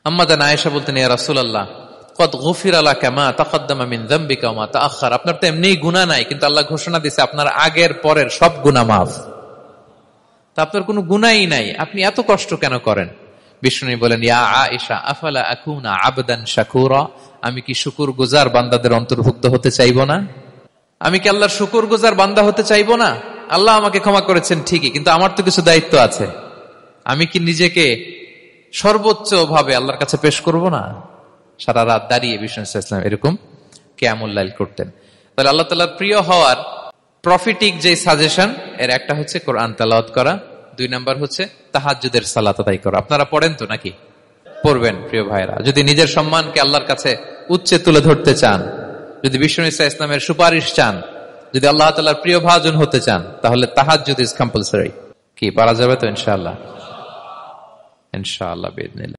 আম্মা জান আয়েশা বলতেন, ইয়া রাসূলুল্লাহ কদ গুফিরা লাকা মা তাকদ্দামা মিন যামবিকা ওয়া মা তাআখার। আপনার তো এমনিই গুনাহ নাই, কিন্তু আল্লাহ ঘোষণা দিয়েছে আপনার আগের পরের সব গুনাহ মাফ। তা আপনার কোনো গুনাহই নাই, আপনি এত কষ্ট কেন করেন? বিষ্ণু বলেন, ইয়া আয়েশা আফালা আকুনা আবদান শাকুরা, আমি কি শুকরগুজার বান্দাদের অন্তর্ভুক্ত হতে চাইবো না? আমি কি আল্লাহর শুকরগুজার বান্দা হতে চাইবো না? আল্লাহ আমাকে ক্ষমা করেছেন ঠিকই, কিন্তু আমার তো কিছু দায়িত্ব আছে। আমি কি নিজেকে সর্বোচ্চ ভাবে আল্লাহর কাছে পেশ করব না? সারা রাত দাঁড়িয়ে বিষ্ণু ইসলাম এরকম কিয়ামুল লাইল করতেন। তাহলে আল্লাহ তাআলার প্রিয় হওয়ার প্রফিটিক যে সাজেশন, এর একটা হচ্ছে কোরআন তেলাওয়াত করা, 2 নাম্বার হচ্ছে তাহাজ্জুদের সালাত আদায় করা। আপনারা পড়েন তো নাকি? পড়বেন প্রিয় ভাইরা। যদি নিজের সম্মানকে আল্লাহর কাছে উচ্চে তুলে ধরতে চান, যদি বিষ্ণু ইসলামের সুপারিশ চান, যদি আল্লাহ তাআলার প্রিয় ভাজন হতে চান, তাহলে তাহাজ্জুদ ইজ কম্পালসরি। কি পারা যাবে তো? ইনশাআল্লাহ, ইনশাআল্লাহ বিইذنিল্লাহ।